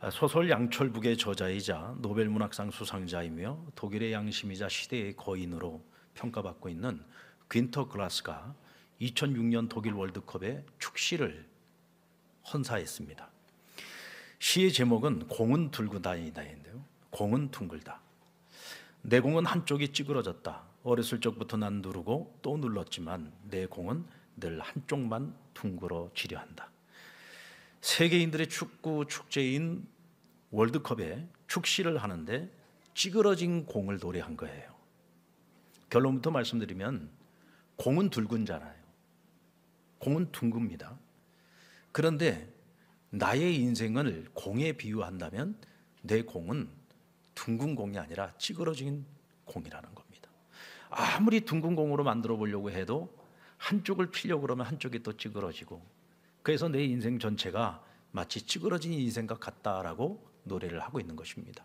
소설 양철북의 저자이자 노벨문학상 수상자이며 독일의 양심이자 시대의 거인으로 평가받고 있는 귄터 글라스가 2006년 독일 월드컵에 축시를 헌사했습니다. 시의 제목은 공은 들고 다니다인데요. 공은 둥글다. 내 공은 한쪽이 찌그러졌다. 어렸을 적부터 난 누르고 또 눌렀지만 내 공은 늘 한쪽만 둥그러지려 한다. 세계인들의 축구 축제인 월드컵에 축시를 하는데 찌그러진 공을 노래한 거예요. 결론부터 말씀드리면 공은 둥근잖아요. 공은 둥급니다. 그런데 나의 인생을 공에 비유한다면 내 공은 둥근 공이 아니라 찌그러진 공이라는 겁니다. 아무리 둥근 공으로 만들어 보려고 해도 한쪽을 피려고 그러면 한쪽이 또 찌그러지고, 그래서 내 인생 전체가 마치 찌그러진 인생과 같다라고 노래를 하고 있는 것입니다.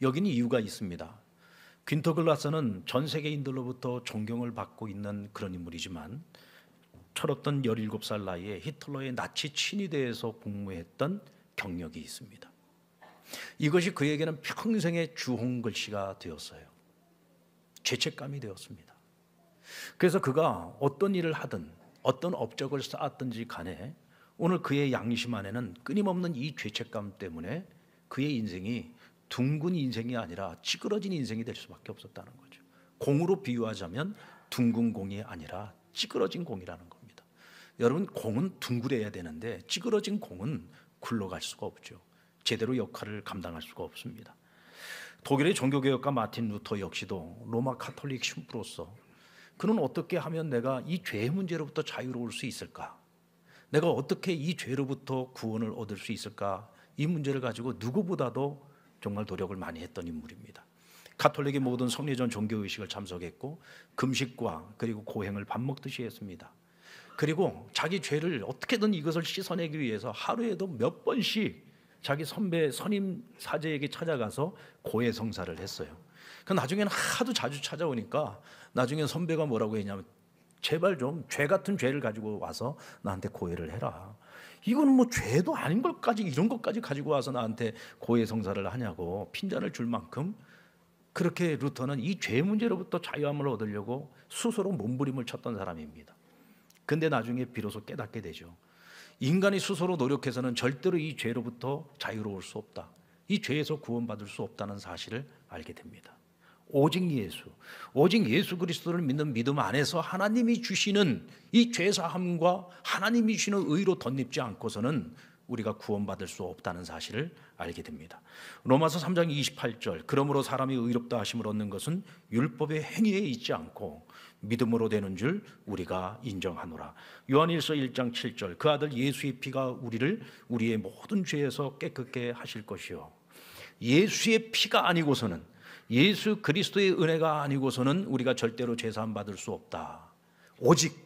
여기는 이유가 있습니다. 귄터 글라스는 전 세계인들로부터 존경을 받고 있는 그런 인물이지만 철없던 17살 나이에 히틀러의 나치 친위대에서 복무했던 경력이 있습니다. 이것이 그에게는 평생의 주홍글씨가 되었어요. 죄책감이 되었습니다. 그래서 그가 어떤 일을 하든 어떤 업적을 쌓았든지 간에 오늘 그의 양심 안에는 끊임없는 이 죄책감 때문에 그의 인생이 둥근 인생이 아니라 찌그러진 인생이 될 수밖에 없었다는 거죠. 공으로 비유하자면 둥근 공이 아니라 찌그러진 공이라는 겁니다. 여러분, 공은 둥그려야 되는데 찌그러진 공은 굴러갈 수가 없죠. 제대로 역할을 감당할 수가 없습니다. 독일의 종교개혁가 마틴 루터 역시도 로마 카톨릭 신부로서 그는 어떻게 하면 내가 이 죄의 문제로부터 자유로울 수 있을까? 내가 어떻게 이 죄로부터 구원을 얻을 수 있을까? 이 문제를 가지고 누구보다도 정말 노력을 많이 했던 인물입니다. 가톨릭의 모든 성례전 종교의식을 참석했고 금식과 그리고 고행을 밥 먹듯이 했습니다. 그리고 자기 죄를 어떻게든 이것을 씻어내기 위해서 하루에도 몇 번씩 자기 선배 선임 사제에게 찾아가서 고해성사를 했어요. 그 나중에는 하도 자주 찾아오니까 나중에 선배가 뭐라고 했냐면, 제발 좀 죄 같은 죄를 가지고 와서 나한테 고해를 해라. 이거는 뭐 죄도 아닌 것까지 이런 것까지 가지고 와서 나한테 고해성사를 하냐고 핀잔을 줄 만큼 그렇게 루터는 이 죄 문제로부터 자유함을 얻으려고 스스로 몸부림을 쳤던 사람입니다. 근데 나중에 비로소 깨닫게 되죠. 인간이 스스로 노력해서는 절대로 이 죄로부터 자유로울 수 없다. 이 죄에서 구원받을 수 없다는 사실을 알게 됩니다. 오직 예수 그리스도를 믿는 믿음 안에서 하나님이 주시는 이 죄사함과 하나님이 주시는 의로 덧입지 않고서는 우리가 구원받을 수 없다는 사실을 알게 됩니다. 로마서 3장 28절, 그러므로 사람이 의롭다 하심을 얻는 것은 율법의 행위에 있지 않고 믿음으로 되는 줄 우리가 인정하노라. 요한일서 1장 7절, 그 아들 예수의 피가 우리의 모든 죄에서 깨끗게 하실 것이요. 예수의 피가 아니고서는, 예수 그리스도의 은혜가 아니고서는 우리가 절대로 죄사함 받을 수 없다. 오직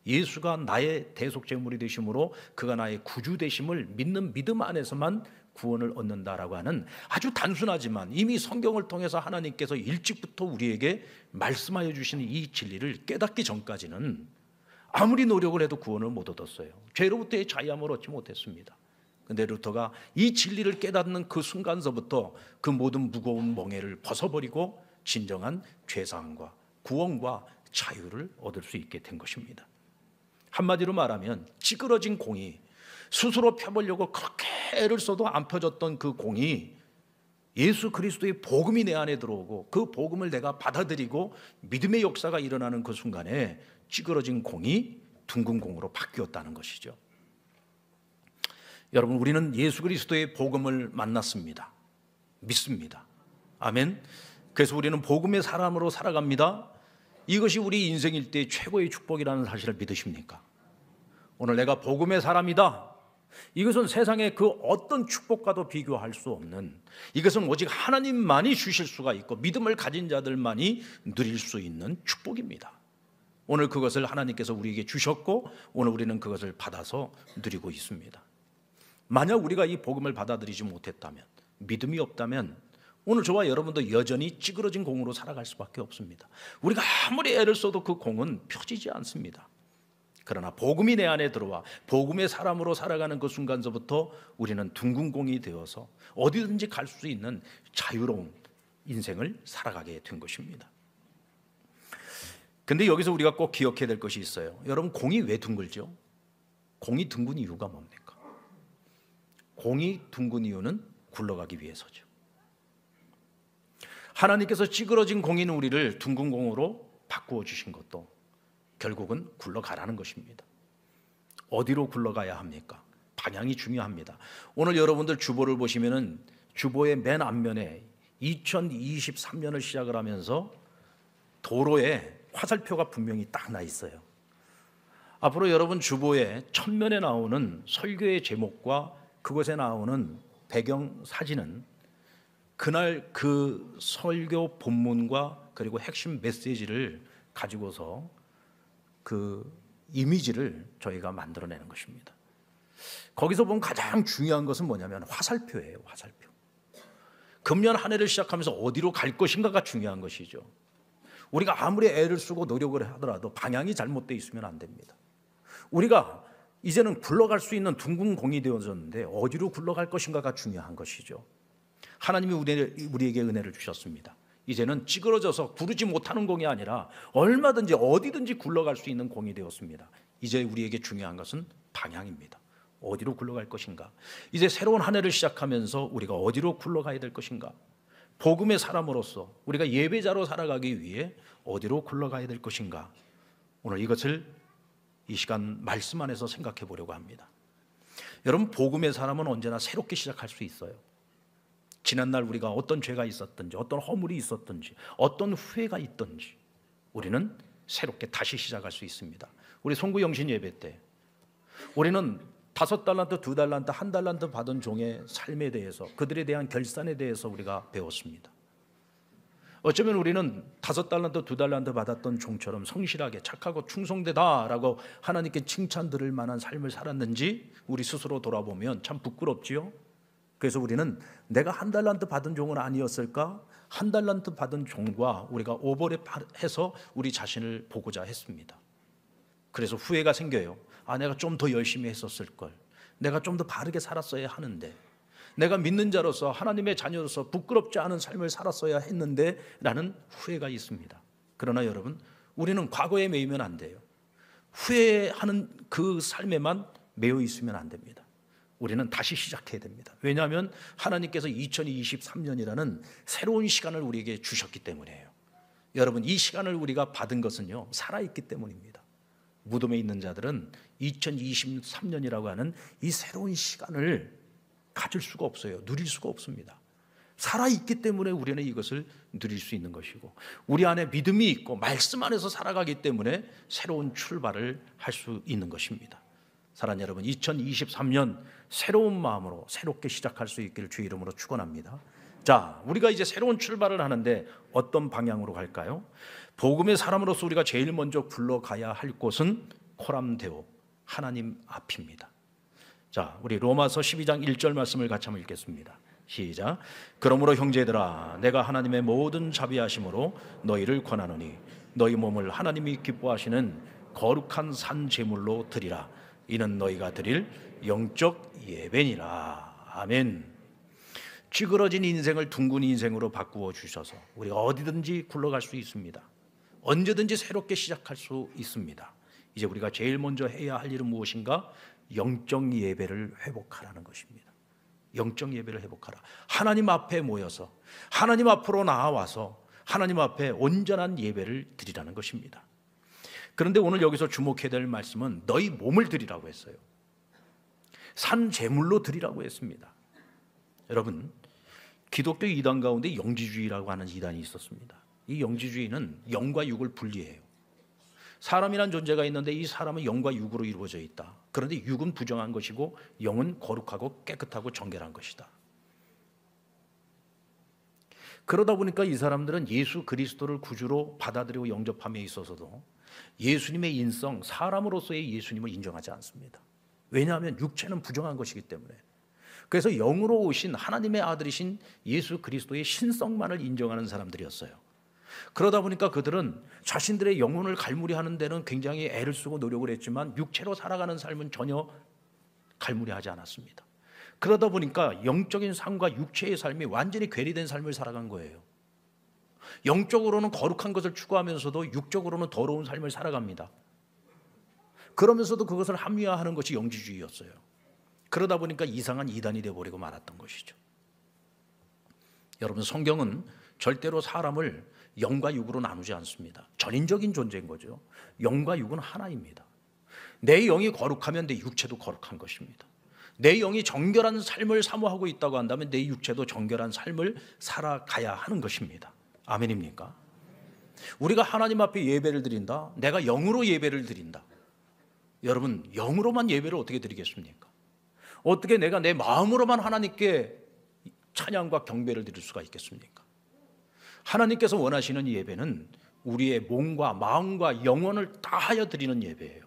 예수가 나의 대속제물이 되심으로 그가 나의 구주 되심을 믿는 믿음 안에서만 구원을 얻는다라고 하는 아주 단순하지만 이미 성경을 통해서 하나님께서 일찍부터 우리에게 말씀하여 주시는 이 진리를 깨닫기 전까지는 아무리 노력을 해도 구원을 못 얻었어요. 죄로부터의 자유함을 얻지 못했습니다. 근데 루터가 이 진리를 깨닫는 그 순간서부터 그 모든 무거운 멍에를 벗어버리고 진정한 죄사함과 구원과 자유를 얻을 수 있게 된 것입니다. 한마디로 말하면 찌그러진 공이, 스스로 펴보려고 그렇게 애를 써도 안 펴졌던 그 공이 예수 그리스도의 복음이 내 안에 들어오고 그 복음을 내가 받아들이고 믿음의 역사가 일어나는 그 순간에 찌그러진 공이 둥근 공으로 바뀌었다는 것이죠. 여러분, 우리는 예수 그리스도의 복음을 만났습니다. 믿습니다. 아멘. 그래서 우리는 복음의 사람으로 살아갑니다. 이것이 우리 인생일 때 최고의 축복이라는 사실을 믿으십니까? 오늘 내가 복음의 사람이다. 이것은 세상의 그 어떤 축복과도 비교할 수 없는, 이것은 오직 하나님만이 주실 수가 있고 믿음을 가진 자들만이 누릴 수 있는 축복입니다. 오늘 그것을 하나님께서 우리에게 주셨고 오늘 우리는 그것을 받아서 누리고 있습니다. 만약 우리가 이 복음을 받아들이지 못했다면, 믿음이 없다면 오늘 저와 여러분도 여전히 찌그러진 공으로 살아갈 수밖에 없습니다. 우리가 아무리 애를 써도 그 공은 펴지지 않습니다. 그러나 복음이 내 안에 들어와 복음의 사람으로 살아가는 그 순간서부터 우리는 둥근 공이 되어서 어디든지 갈 수 있는 자유로운 인생을 살아가게 된 것입니다. 근데 여기서 우리가 꼭 기억해야 될 것이 있어요. 여러분, 공이 왜 둥글죠? 공이 둥근 이유가 뭡니까? 공이 둥근 이유는 굴러가기 위해서죠. 하나님께서 찌그러진 공인 우리를 둥근 공으로 바꾸어 주신 것도 결국은 굴러가라는 것입니다. 어디로 굴러가야 합니까? 방향이 중요합니다. 오늘 여러분들 주보를 보시면은 주보의 맨 앞면에 2023년을 시작을 하면서 도로에 화살표가 분명히 딱 나 있어요. 앞으로 여러분 주보에 첫면에 나오는 설교의 제목과 그것에 나오는 배경 사진은 그날 그 설교 본문과 그리고 핵심 메시지를 가지고서 그 이미지를 저희가 만들어내는 것입니다. 거기서 보면 가장 중요한 것은 뭐냐면 화살표예요. 화살표. 금년 한 해를 시작하면서 어디로 갈 것인가가 중요한 것이죠. 우리가 아무리 애를 쓰고 노력을 하더라도 방향이 잘못되어 있으면 안 됩니다. 우리가 이제는 굴러갈 수 있는 둥근 공이 되어졌는데 어디로 굴러갈 것인가가 중요한 것이죠. 하나님이 우리에게 은혜를 주셨습니다. 이제는 찌그러져서 구르지 못하는 공이 아니라 얼마든지 어디든지 굴러갈 수 있는 공이 되었습니다. 이제 우리에게 중요한 것은 방향입니다. 어디로 굴러갈 것인가? 이제 새로운 한 해를 시작하면서 우리가 어디로 굴러가야 될 것인가? 복음의 사람으로서 우리가 예배자로 살아가기 위해 어디로 굴러가야 될 것인가? 오늘 이것을 이 시간 말씀 안에서 생각해 보려고 합니다. 여러분, 복음의 사람은 언제나 새롭게 시작할 수 있어요. 지난날 우리가 어떤 죄가 있었든지 어떤 허물이 있었든지 어떤 후회가 있든지 우리는 새롭게 다시 시작할 수 있습니다. 우리 송구 영신 예배 때 우리는 5달란트, 2달란트, 1달란트 받은 종의 삶에 대해서 그들에 대한 결산에 대해서 우리가 배웠습니다. 어쩌면 우리는 5달란트, 2달란트 받았던 종처럼 성실하게 착하고 충성되다라고 하나님께 칭찬 들을 만한 삶을 살았는지 우리 스스로 돌아보면 참 부끄럽지요. 그래서 우리는 내가 1달란트 받은 종은 아니었을까? 1달란트 받은 종과 우리가 오버랩해서 우리 자신을 보고자 했습니다. 그래서 후회가 생겨요. 내가 좀 더 열심히 했었을 걸. 내가 좀 더 바르게 살았어야 하는데. 내가 믿는 자로서 하나님의 자녀로서 부끄럽지 않은 삶을 살았어야 했는데 라는 후회가 있습니다. 그러나 여러분, 우리는 과거에 매이면 안 돼요. 후회하는 그 삶에만 매여 있으면 안 됩니다. 우리는 다시 시작해야 됩니다. 왜냐하면 하나님께서 2023년이라는 새로운 시간을 우리에게 주셨기 때문이에요. 여러분, 이 시간을 우리가 받은 것은요, 살아있기 때문입니다. 무덤에 있는 자들은 2023년이라고 하는 이 새로운 시간을 가질 수가 없어요. 누릴 수가 없습니다. 살아있기 때문에 우리는 이것을 누릴 수 있는 것이고 우리 안에 믿음이 있고 말씀 안에서 살아가기 때문에 새로운 출발을 할 수 있는 것입니다. 사랑하는 여러분, 2023년 새로운 마음으로 새롭게 시작할 수 있기를 주의 이름으로 축원합니다. 자, 우리가 이제 새로운 출발을 하는데 어떤 방향으로 갈까요? 복음의 사람으로서 우리가 제일 먼저 굴러가야 할 곳은 코람데오, 하나님 앞입니다. 자, 우리 로마서 12장 1절 말씀을 같이 한번 읽겠습니다. 시작. 그러므로 형제들아, 내가 하나님의 모든 자비하심으로 너희를 권하노니 너희 몸을 하나님이 기뻐하시는 거룩한 산 제물로 드리라. 이는 너희가 드릴 영적 예배니라. 아멘. 찌그러진 인생을 둥근 인생으로 바꾸어 주셔서 우리가 어디든지 굴러갈 수 있습니다. 언제든지 새롭게 시작할 수 있습니다. 이제 우리가 제일 먼저 해야 할 일은 무엇인가? 영적 예배를 회복하라는 것입니다. 영적 예배를 회복하라. 하나님 앞에 모여서 하나님 앞으로 나와서 하나님 앞에 온전한 예배를 드리라는 것입니다. 그런데 오늘 여기서 주목해야 될 말씀은 너희 몸을 드리라고 했어요. 산 제물로 드리라고 했습니다. 여러분, 기독교 이단 가운데 영지주의라고 하는 이단이 있었습니다. 이 영지주의는 영과 육을 분리해요. 사람이란 존재가 있는데 이 사람은 영과 육으로 이루어져 있다. 그런데 육은 부정한 것이고 영은 거룩하고 깨끗하고 정결한 것이다. 그러다 보니까 이 사람들은 예수 그리스도를 구주로 받아들이고 영접함에 있어서도 예수님의 인성, 사람으로서의 예수님을 인정하지 않습니다. 왜냐하면 육체는 부정한 것이기 때문에. 그래서 영으로 오신 하나님의 아들이신 예수 그리스도의 신성만을 인정하는 사람들이었어요. 그러다 보니까 그들은 자신들의 영혼을 갈무리하는 데는 굉장히 애를 쓰고 노력을 했지만 육체로 살아가는 삶은 전혀 갈무리하지 않았습니다. 그러다 보니까 영적인 삶과 육체의 삶이 완전히 괴리된 삶을 살아간 거예요. 영적으로는 거룩한 것을 추구하면서도 육적으로는 더러운 삶을 살아갑니다. 그러면서도 그것을 합리화하는 것이 영지주의였어요. 그러다 보니까 이상한 이단이 되어버리고 말았던 것이죠. 여러분, 성경은 절대로 사람을 영과 육으로 나누지 않습니다. 전인적인 존재인 거죠. 영과 육은 하나입니다. 내 영이 거룩하면 내 육체도 거룩한 것입니다. 내 영이 정결한 삶을 사모하고 있다고 한다면 내 육체도 정결한 삶을 살아가야 하는 것입니다. 아멘입니까? 우리가 하나님 앞에 예배를 드린다. 내가 영으로 예배를 드린다. 여러분, 영으로만 예배를 어떻게 드리겠습니까? 어떻게 내가 내 마음으로만 하나님께 찬양과 경배를 드릴 수가 있겠습니까? 하나님께서 원하시는 예배는 우리의 몸과 마음과 영혼을 다하여 드리는 예배예요.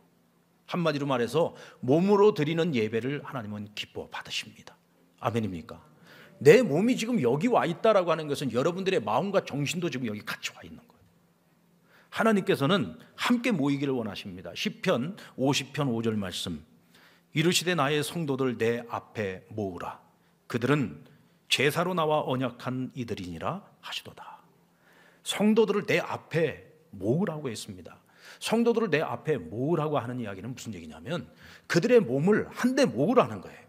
한마디로 말해서 몸으로 드리는 예배를 하나님은 기뻐 받으십니다. 아멘입니까? 내 몸이 지금 여기 와 있다라고 하는 것은 여러분들의 마음과 정신도 지금 여기 같이 와 있는 거예요. 하나님께서는 함께 모이기를 원하십니다. 시편 50편 5절 말씀, 이르시되 나의 성도들 내 앞에 모으라. 그들은 제사로 나와 언약한 이들이니라 하시도다. 성도들을 내 앞에 모으라고 했습니다. 성도들을 내 앞에 모으라고 하는 이야기는 무슨 얘기냐면 그들의 몸을 한데 모으라는 거예요.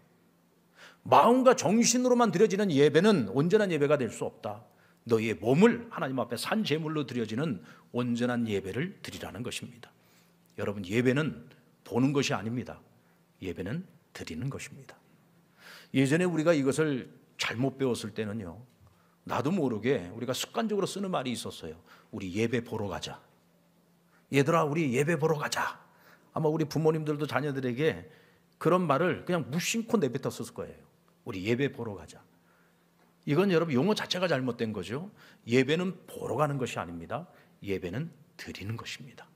마음과 정신으로만 드려지는 예배는 온전한 예배가 될 수 없다. 너희의 몸을 하나님 앞에 산 제물로 드려지는 온전한 예배를 드리라는 것입니다. 여러분, 예배는 보는 것이 아닙니다. 예배는 드리는 것입니다. 예전에 우리가 이것을 잘못 배웠을 때는요, 나도 모르게 우리가 습관적으로 쓰는 말이 있었어요. 우리 예배 보러 가자. 얘들아, 우리 예배 보러 가자. 아마 우리 부모님들도 자녀들에게 그런 말을 그냥 무심코 내뱉었을 거예요. 우리 예배 보러 가자. 이건 여러분 용어 자체가 잘못된 거죠. 예배는 보러 가는 것이 아닙니다. 예배는 드리는 것입니다.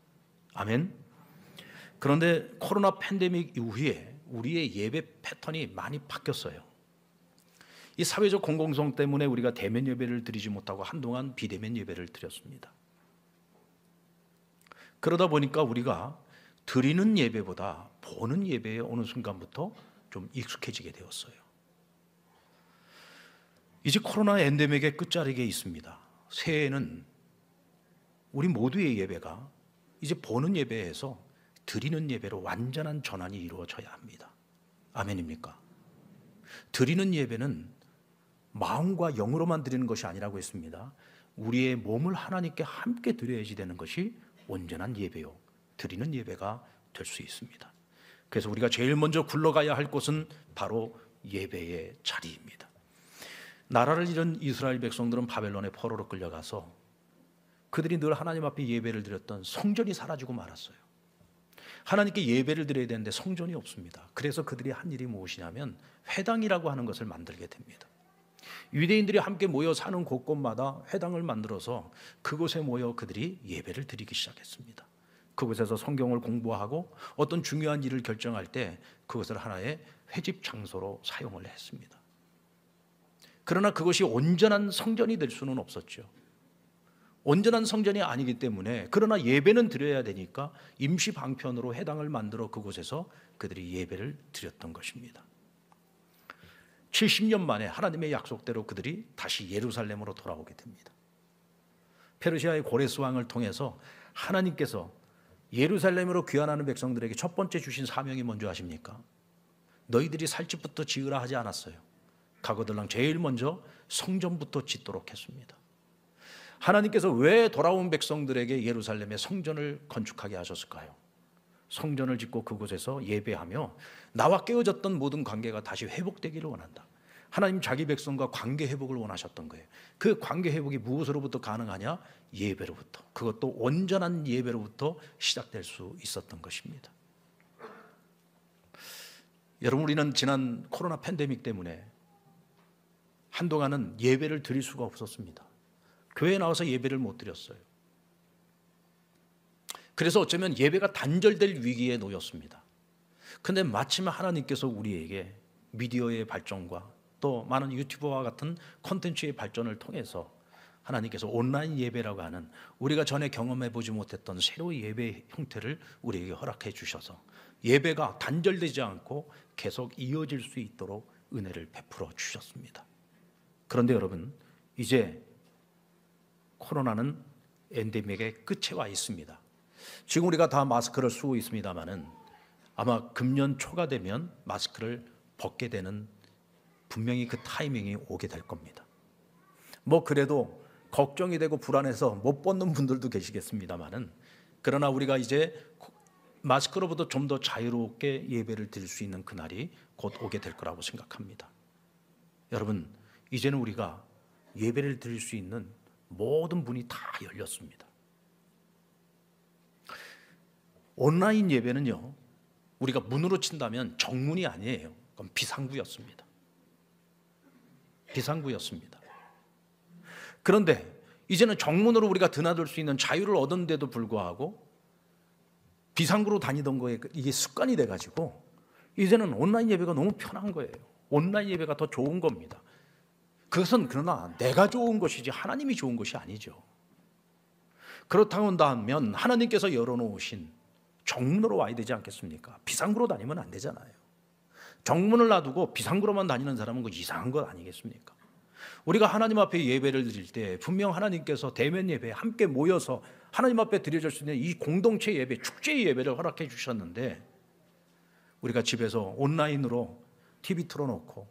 아멘. 그런데 코로나 팬데믹 이후에 우리의 예배 패턴이 많이 바뀌었어요. 이 사회적 공공성 때문에 우리가 대면 예배를 드리지 못하고 한동안 비대면 예배를 드렸습니다. 그러다 보니까 우리가 드리는 예배보다 보는 예배에 어느 순간부터 좀 익숙해지게 되었어요. 이제 코로나 엔데믹의 끝자락에 있습니다. 새해에는 우리 모두의 예배가 이제 보는 예배에서 드리는 예배로 완전한 전환이 이루어져야 합니다. 아멘입니까? 드리는 예배는 마음과 영으로만 드리는 것이 아니라고 했습니다. 우리의 몸을 하나님께 함께 드려야지 되는 것이 온전한 예배요, 드리는 예배가 될 수 있습니다. 그래서 우리가 제일 먼저 굴러가야 할 곳은 바로 예배의 자리입니다. 나라를 잃은 이스라엘 백성들은 바벨론의 포로로 끌려가서 그들이 늘 하나님 앞에 예배를 드렸던 성전이 사라지고 말았어요. 하나님께 예배를 드려야 되는데 성전이 없습니다. 그래서 그들이 한 일이 무엇이냐면 회당이라고 하는 것을 만들게 됩니다. 유대인들이 함께 모여 사는 곳곳마다 회당을 만들어서 그곳에 모여 그들이 예배를 드리기 시작했습니다. 그곳에서 성경을 공부하고 어떤 중요한 일을 결정할 때 그것을 하나의 회집 장소로 사용을 했습니다. 그러나 그것이 온전한 성전이 될 수는 없었죠. 온전한 성전이 아니기 때문에, 그러나 예배는 드려야 되니까 임시 방편으로 회당을 만들어 그곳에서 그들이 예배를 드렸던 것입니다. 70년 만에 하나님의 약속대로 그들이 다시 예루살렘으로 돌아오게 됩니다. 페르시아의 고레스 왕을 통해서 하나님께서 예루살렘으로 귀환하는 백성들에게 첫 번째 주신 사명이 뭔지 아십니까? 너희들이 살 집부터 지으라 하지 않았어요. 가거들랑 제일 먼저 성전부터 짓도록 했습니다. 하나님께서 왜 돌아온 백성들에게 예루살렘에 성전을 건축하게 하셨을까요? 성전을 짓고 그곳에서 예배하며 나와 깨어졌던 모든 관계가 다시 회복되기를 원한다. 하나님 자기 백성과 관계 회복을 원하셨던 거예요. 그 관계 회복이 무엇으로부터 가능하냐? 예배로부터. 그것도 온전한 예배로부터 시작될 수 있었던 것입니다. 여러분, 우리는 지난 코로나 팬데믹 때문에 한동안은 예배를 드릴 수가 없었습니다. 교회에 나와서 예배를 못 드렸어요. 그래서 어쩌면 예배가 단절될 위기에 놓였습니다. 그런데 마침 하나님께서 우리에게 미디어의 발전과 또 많은 유튜버와 같은 콘텐츠의 발전을 통해서 하나님께서 온라인 예배라고 하는 우리가 전에 경험해 보지 못했던 새로운 예배 형태를 우리에게 허락해 주셔서 예배가 단절되지 않고 계속 이어질 수 있도록 은혜를 베풀어 주셨습니다. 그런데 여러분, 이제 코로나는 엔데믹의 끝에 와 있습니다. 지금 우리가 다 마스크를 쓰고 있습니다마는 아마 금년 초가 되면 마스크를 벗게 되는 분명히 그 타이밍이 오게 될 겁니다. 뭐 그래도 걱정이 되고 불안해서 못 벗는 분들도 계시겠습니다마는, 그러나 우리가 이제 마스크로부터 좀 더 자유롭게 예배를 드릴 수 있는 그날이 곧 오게 될 거라고 생각합니다. 여러분, 이제는 우리가 예배를 드릴 수 있는 모든 문이 다 열렸습니다. 온라인 예배는요, 우리가 문으로 친다면 정문이 아니에요. 그건 비상구였습니다. 비상구였습니다. 그런데 이제는 정문으로 우리가 드나들 수 있는 자유를 얻었는데도 불구하고 비상구로 다니던 거에 이게 습관이 돼가지고 이제는 온라인 예배가 너무 편한 거예요. 온라인 예배가 더 좋은 겁니다. 그것은 그러나 내가 좋은 것이지 하나님이 좋은 것이 아니죠. 그렇다고 한다면 하나님께서 열어놓으신 정문으로 와야 되지 않겠습니까? 비상구로 다니면 안 되잖아요. 정문을 놔두고 비상구로만 다니는 사람은 그 이상한 것 아니겠습니까? 우리가 하나님 앞에 예배를 드릴 때 분명 하나님께서 대면 예배에 함께 모여서 하나님 앞에 드려질 수 있는 이 공동체 예배, 축제 예배를 허락해 주셨는데, 우리가 집에서 온라인으로 TV 틀어놓고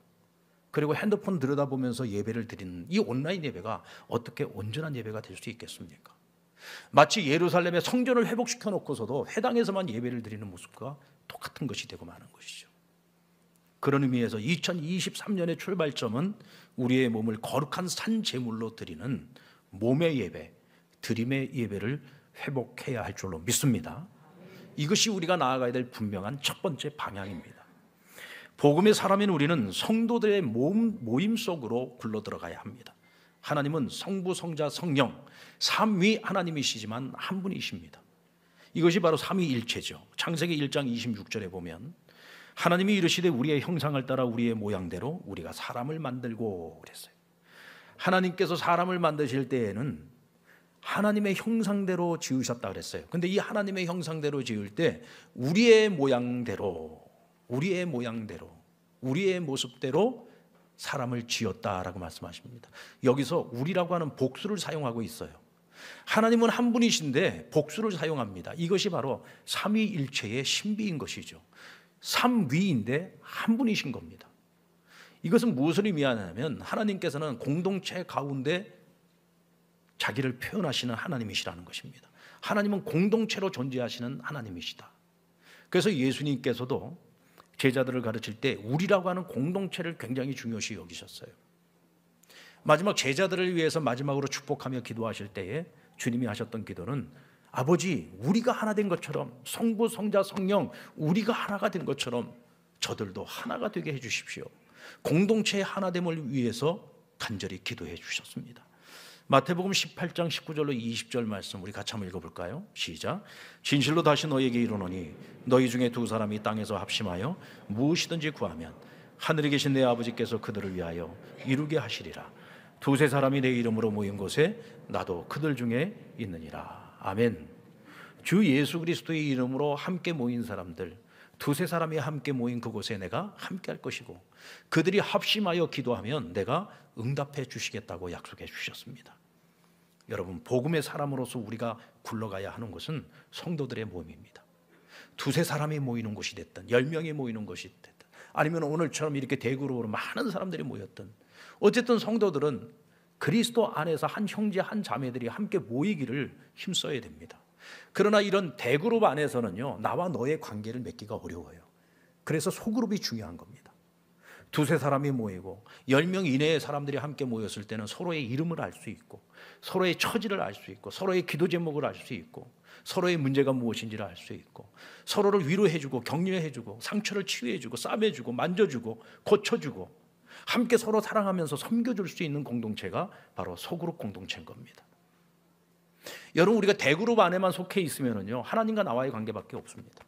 그리고 핸드폰 들여다보면서 예배를 드리는 이 온라인 예배가 어떻게 온전한 예배가 될 수 있겠습니까? 마치 예루살렘의 성전을 회복시켜 놓고서도 회당에서만 예배를 드리는 모습과 똑같은 것이 되고 마는 것이죠. 그런 의미에서 2023년의 출발점은 우리의 몸을 거룩한 산 제물로 드리는 몸의 예배, 드림의 예배를 회복해야 할 줄로 믿습니다. 이것이 우리가 나아가야 될 분명한 첫 번째 방향입니다. 복음의 사람인 우리는 성도들의 모임 속으로 굴러 들어가야 합니다. 하나님은 성부, 성자, 성령 삼위 하나님이시지만 한 분이십니다. 이것이 바로 삼위일체죠. 창세기 1장 26절에 보면 하나님이 이르시되 우리의 형상을 따라 우리의 모양대로 우리가 사람을 만들고 그랬어요. 하나님께서 사람을 만드실 때에는 하나님의 형상대로 지으셨다 그랬어요. 근데 이 하나님의 형상대로 지을 때 우리의 모양대로, 우리의 모습대로 사람을 지었다라고 말씀하십니다. 여기서 우리라고 하는 복수를 사용하고 있어요. 하나님은 한 분이신데 복수를 사용합니다. 이것이 바로 삼위일체의 신비인 것이죠. 삼위인데 한 분이신 겁니다. 이것은 무엇을 의미하냐면 하나님께서는 공동체 가운데 자기를 표현하시는 하나님이시라는 것입니다. 하나님은 공동체로 존재하시는 하나님이시다. 그래서 예수님께서도 제자들을 가르칠 때 우리라고 하는 공동체를 굉장히 중요시 여기셨어요. 마지막 제자들을 위해서 마지막으로 축복하며 기도하실 때에 주님이 하셨던 기도는 아버지, 우리가 하나 된 것처럼, 성부, 성자, 성령 우리가 하나가 된 것처럼 저들도 하나가 되게 해 주십시오. 공동체의 하나됨을 위해서 간절히 기도해 주셨습니다. 마태복음 18장 19절로 20절 말씀 우리 같이 한번 읽어볼까요? 시작. 진실로 다시 너희에게 이르노니 너희 중에 두 사람이 땅에서 합심하여 무엇이든지 구하면 하늘에 계신 내 아버지께서 그들을 위하여 이루게 하시리라. 두세 사람이 내 이름으로 모인 곳에 나도 그들 중에 있느니라. 아멘. 주 예수 그리스도의 이름으로 함께 모인 사람들, 두세 사람이 함께 모인 그곳에 내가 함께 할 것이고 그들이 합심하여 기도하면 내가 응답해 주시겠다고 약속해 주셨습니다. 여러분, 복음의 사람으로서 우리가 굴러가야 하는 것은 성도들의 모임입니다. 두세 사람이 모이는 곳이 됐든 10명이 모이는 곳이 됐든 아니면 오늘처럼 이렇게 대그룹으로 많은 사람들이 모였든 어쨌든 성도들은 그리스도 안에서 한 형제 한 자매들이 함께 모이기를 힘써야 됩니다. 그러나 이런 대그룹 안에서는요, 나와 너의 관계를 맺기가 어려워요. 그래서 소그룹이 중요한 겁니다. 두세 사람이 모이고 10명 이내의 사람들이 함께 모였을 때는 서로의 이름을 알 수 있고 서로의 처지를 알 수 있고 서로의 기도 제목을 알 수 있고 서로의 문제가 무엇인지를 알 수 있고 서로를 위로해주고 격려해주고 상처를 치유해주고 싸매주고 만져주고 고쳐주고 함께 서로 사랑하면서 섬겨줄 수 있는 공동체가 바로 소그룹 공동체인 겁니다. 여러분, 우리가 대그룹 안에만 속해 있으면요, 하나님과 나와의 관계밖에 없습니다.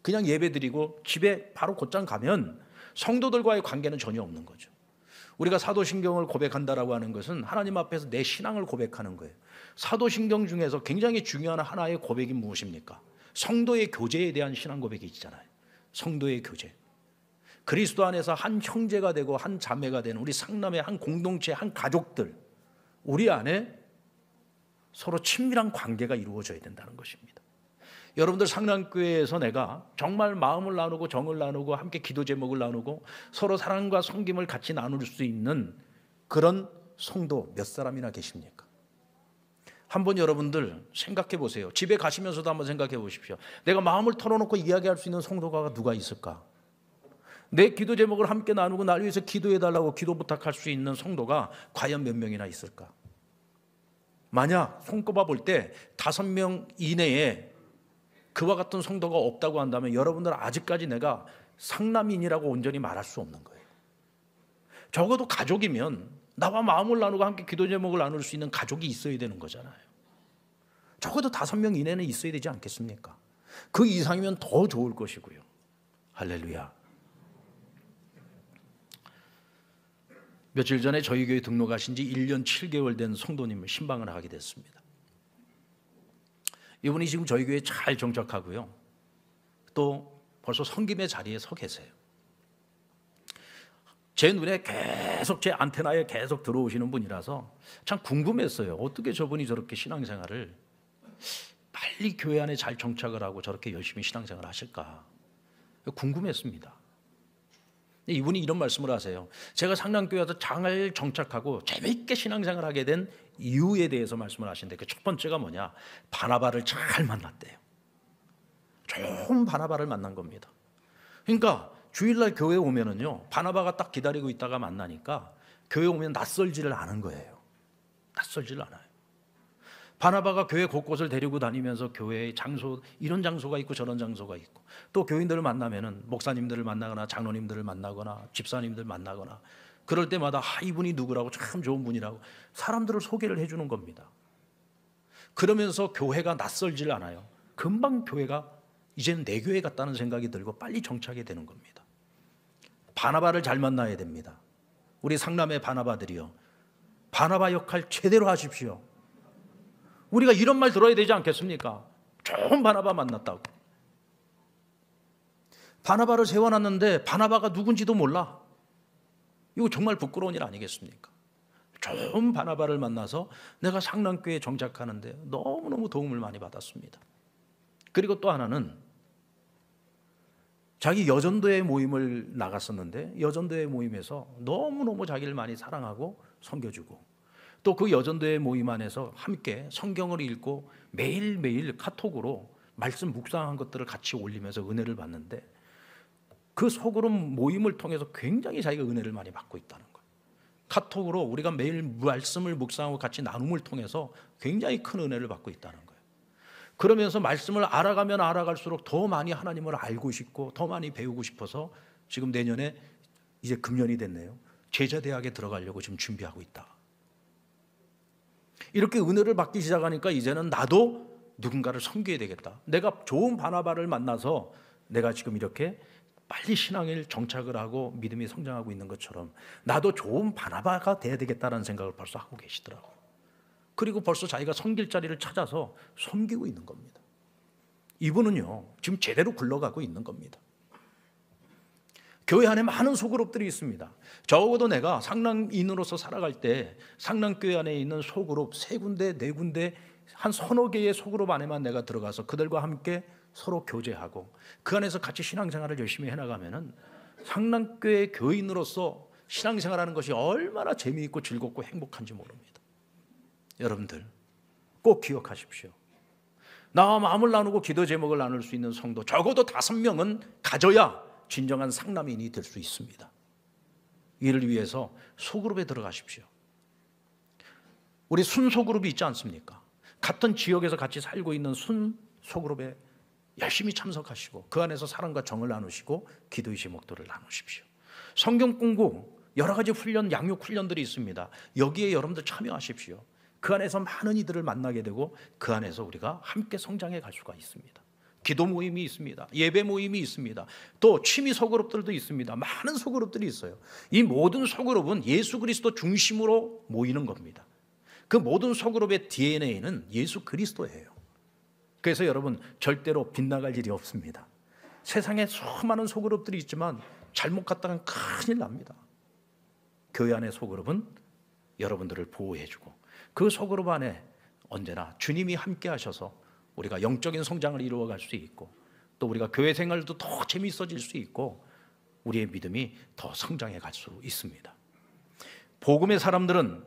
그냥 예배 드리고 집에 바로 곧장 가면 성도들과의 관계는 전혀 없는 거죠. 우리가 사도신경을 고백한다라고 하는 것은 하나님 앞에서 내 신앙을 고백하는 거예요. 사도신경 중에서 굉장히 중요한 하나의 고백이 무엇입니까? 성도의 교제에 대한 신앙 고백이 있잖아요. 성도의 교제. 그리스도 안에서 한 형제가 되고 한 자매가 되는 우리 상남의 한 공동체, 한 가족들, 우리 안에 서로 친밀한 관계가 이루어져야 된다는 것입니다. 여러분들 상남교회에서 내가 정말 마음을 나누고 정을 나누고 함께 기도 제목을 나누고 서로 사랑과 섬김을 같이 나눌 수 있는 그런 성도 몇 사람이나 계십니까? 한번 여러분들 생각해 보세요. 집에 가시면서도 한번 생각해 보십시오. 내가 마음을 털어놓고 이야기할 수 있는 성도가 누가 있을까? 내 기도 제목을 함께 나누고 날 위해서 기도해 달라고 기도 부탁할 수 있는 성도가 과연 몇 명이나 있을까? 만약 손꼽아 볼 때 5명 이내에 그와 같은 성도가 없다고 한다면 여러분들은 아직까지 내가 상남인이라고 온전히 말할 수 없는 거예요. 적어도 가족이면 나와 마음을 나누고 함께 기도 제목을 나눌 수 있는 가족이 있어야 되는 거잖아요. 적어도 5명 이내는 있어야 되지 않겠습니까? 그 이상이면 더 좋을 것이고요. 할렐루야. 며칠 전에 저희 교회 등록하신 지 1년 7개월 된 성도님을 신방을 하게 됐습니다. 이분이 지금 저희 교회에 잘 정착하고요. 또 벌써 섬김의 자리에 서 계세요. 제 눈에 계속 제 안테나에 계속 들어오시는 분이라서 참 궁금했어요. 어떻게 저분이 저렇게 신앙생활을 빨리 교회 안에 잘 정착을 하고 저렇게 열심히 신앙생활을 하실까 궁금했습니다. 이분이 이런 말씀을 하세요. 제가 상남교회에서 잘 정착하고 재미있게 신앙생활을 하게 된 이유에 대해서 말씀을 하시는데 그 첫 번째가 뭐냐? 바나바를 잘 만났대요. 좋은 바나바를 만난 겁니다. 그러니까 주일날 교회에 오면은요, 바나바가 딱 기다리고 있다가 만나니까 교회에 오면 낯설지를 않은 거예요. 낯설지를 않아요. 바나바가 교회 곳곳을 데리고 다니면서 교회의 장소, 이런 장소가 있고 저런 장소가 있고 또 교인들을 만나면은 목사님들을 만나거나 장로님들을 만나거나 집사님들 만나거나 그럴 때마다 이분이 누구라고 참 좋은 분이라고 사람들을 소개를 해주는 겁니다. 그러면서 교회가 낯설지를 않아요. 금방 교회가 이제는 내 교회 같다는 생각이 들고 빨리 정착이 되는 겁니다. 바나바를 잘 만나야 됩니다. 우리 상남의 바나바들이요, 바나바 역할 제대로 하십시오. 우리가 이런 말 들어야 되지 않겠습니까? 좋은 바나바 만났다고. 바나바를 세워놨는데 바나바가 누군지도 몰라. 이거 정말 부끄러운 일 아니겠습니까? 좋은 바나바를 만나서 내가 상남교회에 정착하는데 너무너무 도움을 많이 받았습니다. 그리고 또 하나는 자기 여전도회 모임을 나갔었는데 여전도회 모임에서 너무너무 자기를 많이 사랑하고 섬겨주고 또 그 여전도회 모임 안에서 함께 성경을 읽고 매일매일 카톡으로 말씀 묵상한 것들을 같이 올리면서 은혜를 받는데 그 소그룹 모임을 통해서 굉장히 자기가 은혜를 많이 받고 있다는 거예요. 카톡으로 우리가 매일 말씀을 묵상하고 같이 나눔을 통해서 굉장히 큰 은혜를 받고 있다는 거예요. 그러면서 말씀을 알아가면 알아갈수록 더 많이 하나님을 알고 싶고 더 많이 배우고 싶어서 지금 내년에 이제 금년이 됐네요. 제자대학에 들어가려고 지금 준비하고 있다. 이렇게 은혜를 받기 시작하니까 이제는 나도 누군가를 섬겨야 되겠다. 내가 좋은 바나바를 만나서 내가 지금 이렇게 빨리 신앙에 정착을 하고 믿음이 성장하고 있는 것처럼 나도 좋은 바나바가 돼야 되겠다는 생각을 벌써 하고 계시더라고요. 그리고 벌써 자기가 섬길 자리를 찾아서 섬기고 있는 겁니다. 이분은요, 지금 제대로 굴러가고 있는 겁니다. 교회 안에 많은 소그룹들이 있습니다. 적어도 내가 상남인으로서 살아갈 때 상남교회 안에 있는 소그룹 3군데, 4군데, 한 서너 개의 소그룹 안에만 내가 들어가서 그들과 함께 서로 교제하고 그 안에서 같이 신앙생활을 열심히 해나가면은 상남교회 교인으로서 신앙생활하는 것이 얼마나 재미있고 즐겁고 행복한지 모릅니다. 여러분들 꼭 기억하십시오. 나와 마음을 나누고 기도 제목을 나눌 수 있는 성도 적어도 5명은 가져야 진정한 상남인이 될 수 있습니다. 이를 위해서 소그룹에 들어가십시오. 우리 순소그룹이 있지 않습니까? 같은 지역에서 같이 살고 있는 순소그룹에 열심히 참석하시고 그 안에서 사랑과 정을 나누시고 기도의 제목들을 나누십시오. 성경 공부 여러 가지 훈련, 양육 훈련들이 있습니다. 여기에 여러분들 참여하십시오. 그 안에서 많은 이들을 만나게 되고 그 안에서 우리가 함께 성장해 갈 수가 있습니다. 기도 모임이 있습니다. 예배 모임이 있습니다. 또 취미 소그룹들도 있습니다. 많은 소그룹들이 있어요. 이 모든 소그룹은 예수 그리스도 중심으로 모이는 겁니다. 그 모든 소그룹의 DNA는 예수 그리스도예요. 그래서 여러분 절대로 빗나갈 일이 없습니다. 세상에 수많은 소그룹들이 있지만 잘못 갔다간 큰일 납니다. 교회 안의 소그룹은 여러분들을 보호해주고 그 소그룹 안에 언제나 주님이 함께 하셔서 우리가 영적인 성장을 이루어갈 수 있고 또 우리가 교회 생활도 더 재미있어질 수 있고 우리의 믿음이 더 성장해 갈 수 있습니다. 복음의 사람들은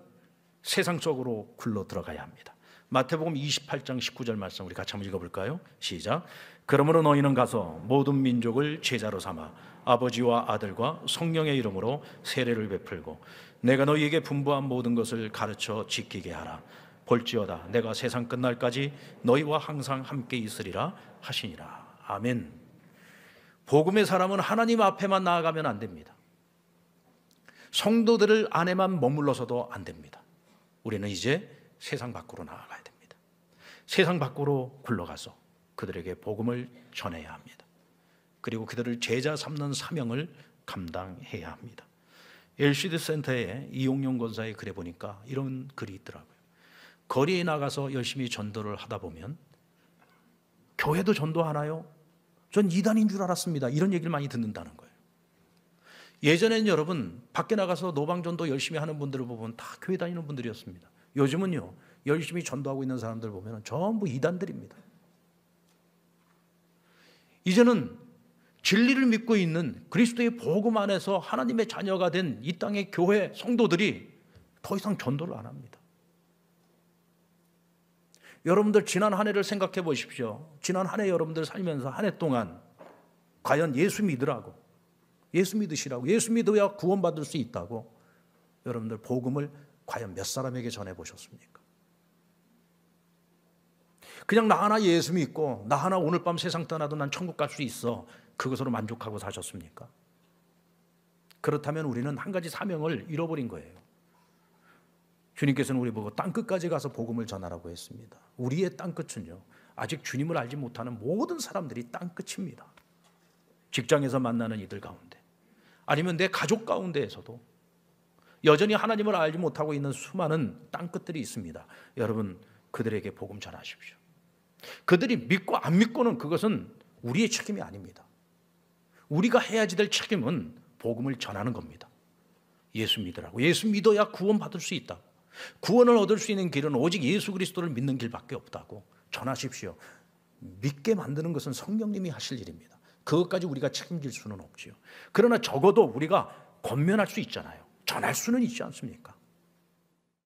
세상 속으로 굴러 들어가야 합니다. 마태복음 28장 19절 말씀 우리 같이 한번 읽어볼까요? 시작. 그러므로 너희는 가서 모든 민족을 제자로 삼아 아버지와 아들과 성령의 이름으로 세례를 베풀고 내가 너희에게 분부한 모든 것을 가르쳐 지키게 하라. 볼지어다 내가 세상 끝날까지 너희와 항상 함께 있으리라 하시니라. 아멘. 복음의 사람은 하나님 앞에만 나아가면 안 됩니다. 성도들 안에만 머물러서도 안 됩니다. 우리는 이제 세상 밖으로 나아가야 됩니다. 세상 밖으로 굴러가서 그들에게 복음을 전해야 합니다. 그리고 그들을 제자 삼는 사명을 감당해야 합니다. LCD 센터에 이용용 권사의 글에 보니까 이런 글이 있더라고요. 거리에 나가서 열심히 전도를 하다 보면 교회도 전도하나요? 전 이단인 줄 알았습니다. 이런 얘기를 많이 듣는다는 거예요. 예전에는 여러분 밖에 나가서 노방전도 열심히 하는 분들을 보면 다 교회 다니는 분들이었습니다. 요즘은요 열심히 전도하고 있는 사람들 보면 전부 이단들입니다. 이제는 진리를 믿고 있는 그리스도의 복음 안에서 하나님의 자녀가 된 이 땅의 교회 성도들이 더 이상 전도를 안 합니다. 여러분들 지난 한 해를 생각해 보십시오. 지난 한 해 여러분들 살면서 한 해 동안 과연 예수 믿으라고, 예수 믿으시라고, 예수 믿어야 구원받을 수 있다고 여러분들 복음을 과연 몇 사람에게 전해보셨습니까? 그냥 나 하나 예수 믿고 나 하나 오늘 밤 세상 떠나도 난 천국 갈 수 있어, 그것으로 만족하고 사셨습니까? 그렇다면 우리는 한 가지 사명을 잃어버린 거예요. 주님께서는 우리 보고 땅끝까지 가서 복음을 전하라고 했습니다. 우리의 땅끝은요 아직 주님을 알지 못하는 모든 사람들이 땅끝입니다. 직장에서 만나는 이들 가운데, 아니면 내 가족 가운데에서도 여전히 하나님을 알지 못하고 있는 수많은 땅끝들이 있습니다. 여러분 그들에게 복음 전하십시오. 그들이 믿고 안 믿고는 그것은 우리의 책임이 아닙니다. 우리가 해야지 될 책임은 복음을 전하는 겁니다. 예수 믿으라고. 예수 믿어야 구원받을 수 있다고. 구원을 얻을 수 있는 길은 오직 예수 그리스도를 믿는 길밖에 없다고 전하십시오. 믿게 만드는 것은 성령님이 하실 일입니다. 그것까지 우리가 책임질 수는 없지요. 그러나 적어도 우리가 권면할 수 있잖아요. 전할 수는 있지 않습니까?